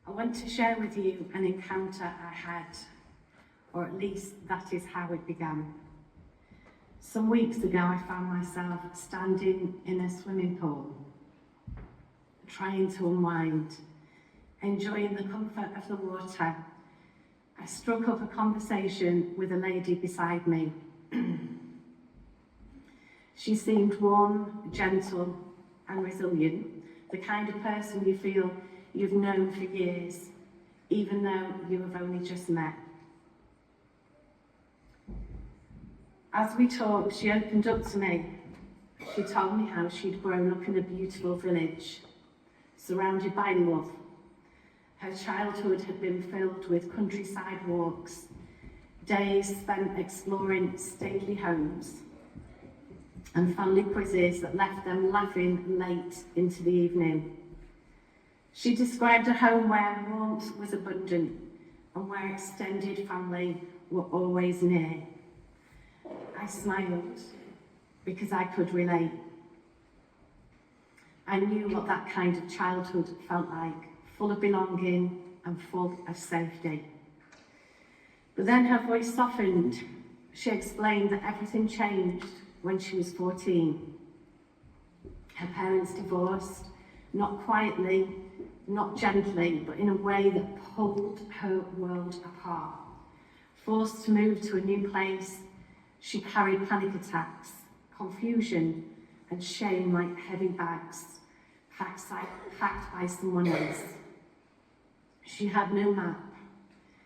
I want to share with you an encounter I had, or at least that is how it began. Some weeks ago, I found myself standing in a swimming pool, trying to unwind, enjoying the comfort of the water. I struck up a conversation with a lady beside me. She seemed warm, gentle, and resilient, the kind of person you feel you've known for years, even though you have only just met. As we talked, she opened up to me. She told me how she'd grown up in a beautiful village, surrounded by love. Her childhood had been filled with countryside walks, days spent exploring stately homes, and family quizzes that left them laughing late into the evening. She described a home where warmth was abundant and where extended family were always near. I smiled because I could relate. I knew what that kind of childhood felt like, full of belonging and full of safety. But then her voice softened. She explained that everything changed when she was 14. Her parents divorced, not quietly, not gently, but in a way that pulled her world apart. Forced to move to a new place, she carried panic attacks, confusion, and shame like heavy bags, packed by someone else. She had no map.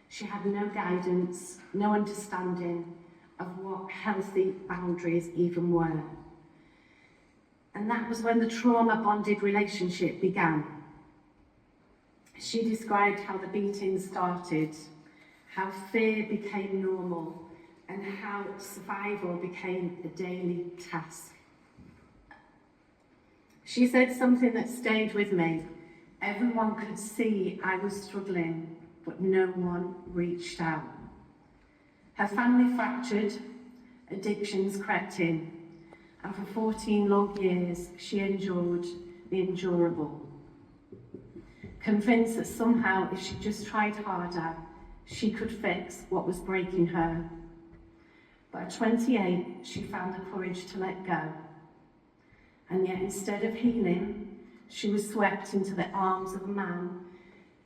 She had no guidance, no understanding of what healthy boundaries even were. And that was when the trauma-bonded relationship began. She described how the beating started, how fear became normal, and how survival became a daily task. She said something that stayed with me. Everyone could see I was struggling, but no one reached out. Her family fractured, addictions crept in, and for 14 long years she endured the endurable. Convinced that somehow if she just tried harder, she could fix what was breaking her. But at 28, she found the courage to let go. And yet instead of healing, she was swept into the arms of a man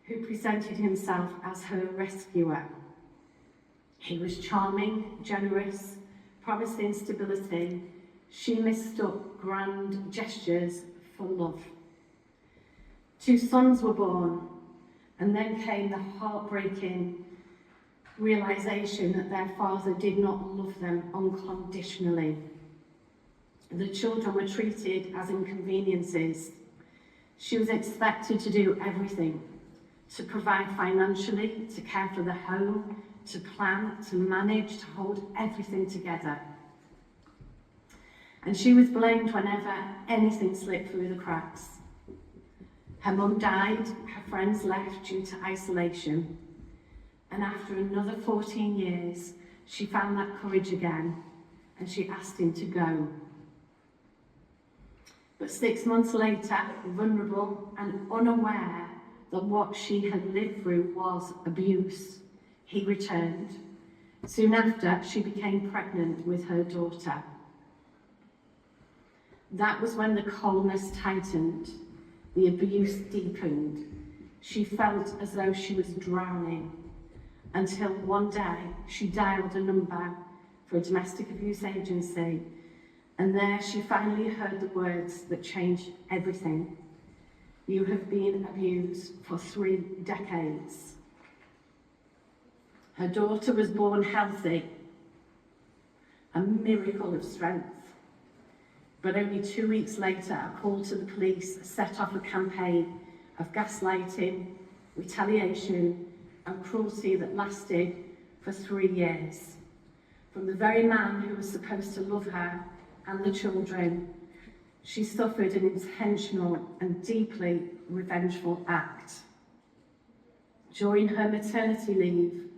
who presented himself as her rescuer. He was charming, generous, promising stability. She mistook grand gestures for love. 2 sons were born, and then came the heartbreaking realization that their father did not love them unconditionally. The children were treated as inconveniences. She was expected to do everything, to provide financially, to care for the home, to plan, to manage, to hold everything together. And she was blamed whenever anything slipped through the cracks. Her mum died, her friends left due to isolation, and after another 14 years, she found that courage again, and she asked him to go. But 6 months later, vulnerable and unaware that what she had lived through was abuse, he returned. Soon after, she became pregnant with her daughter. That was when the coldness tightened, the abuse deepened. She felt as though she was drowning, until one day she dialed a number for a domestic abuse agency, and there she finally heard the words that changed everything. You have been abused for 3 decades. Her daughter was born healthy, a miracle of strength. But only 2 weeks later, a call to the police set off a campaign of gaslighting, retaliation, and cruelty that lasted for 3 years. From the very man who was supposed to love her and the children, she suffered an intentional and deeply revengeful act. During her maternity leave,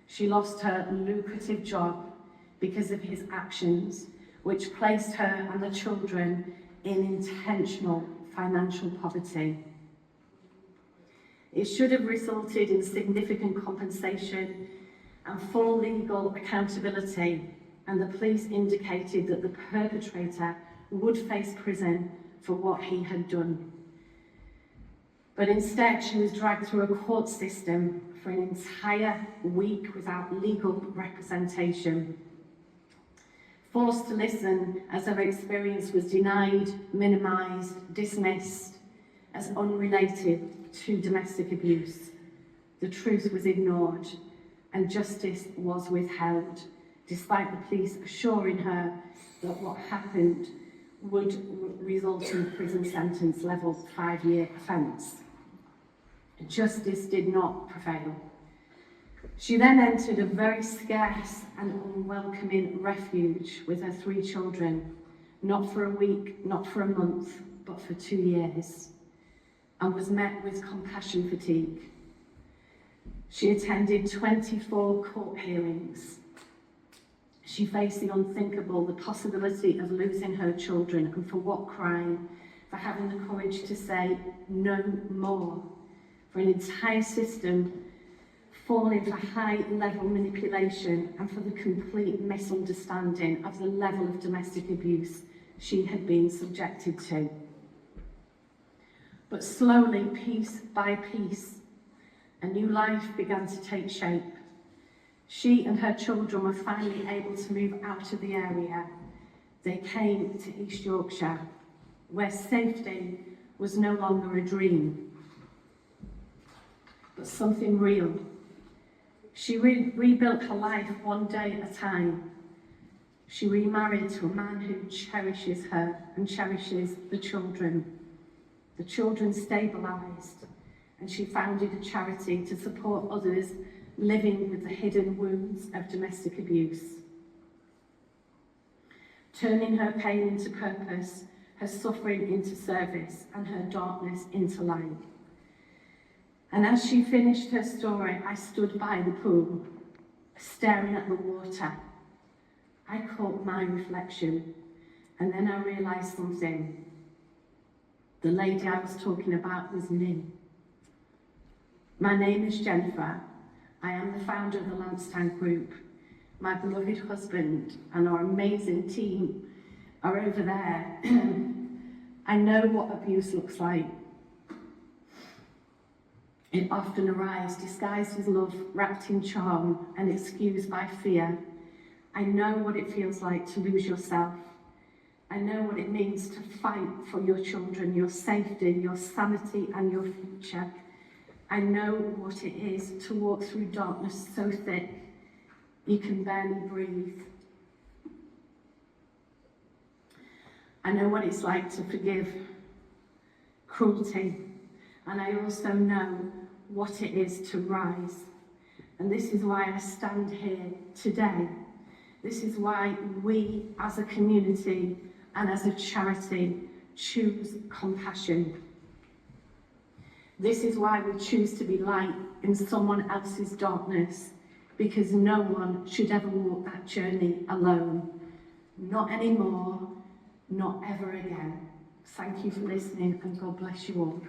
she lost her lucrative job because of his actions, which placed her and the children in intentional financial poverty. It should have resulted in significant compensation and full legal accountability, and the police indicated that the perpetrator would face prison for what he had done. But instead, she was dragged through a court system for an entire week without legal representation, forced to listen as her experience was denied, minimised, dismissed as unrelated to domestic abuse. The truth was ignored and justice was withheld, despite the police assuring her that what happened would result in a prison sentence level 5-year offence. Justice did not prevail. She then entered a very scarce and unwelcoming refuge with her 3 children, not for a week, not for a month, but for 2 years, and was met with compassion fatigue. She attended 24 court hearings. She faced the unthinkable, the possibility of losing her children, and for what crime? For having the courage to say no more, for an entire system falling for high-level manipulation, and for the complete misunderstanding of the level of domestic abuse she had been subjected to. But slowly, piece by piece, a new life began to take shape. She and her children were finally able to move out of the area. They came to East Yorkshire, where safety was no longer a dream, but something real. She rebuilt her life one day at a time. She remarried to a man who cherishes her and cherishes the children. The children stabilised, and she founded a charity to support others living with the hidden wounds of domestic abuse. Turning her pain into purpose, her suffering into service, and her darkness into light. And as she finished her story, I stood by the pool, staring at the water. I caught my reflection, and then I realised something. The lady I was talking about was me. My name is Jennifer. I am the founder of the Lansdowne Group. My beloved husband and our amazing team are over there. I know what abuse looks like. It often arrives disguised as love, wrapped in charm, and excused by fear. I know what it feels like to lose yourself. I know what it means to fight for your children, your safety, your sanity, and your future. I know what it is to walk through darkness so thick you can barely breathe. I know what it's like to forgive cruelty, and I also know what it is to rise. And this is why I stand here today. This is why we as a community and as a charity choose compassion. This is why we choose to be light in someone else's darkness, because no one should ever walk that journey alone. Not anymore, not ever again. Thank you for listening, and God bless you all.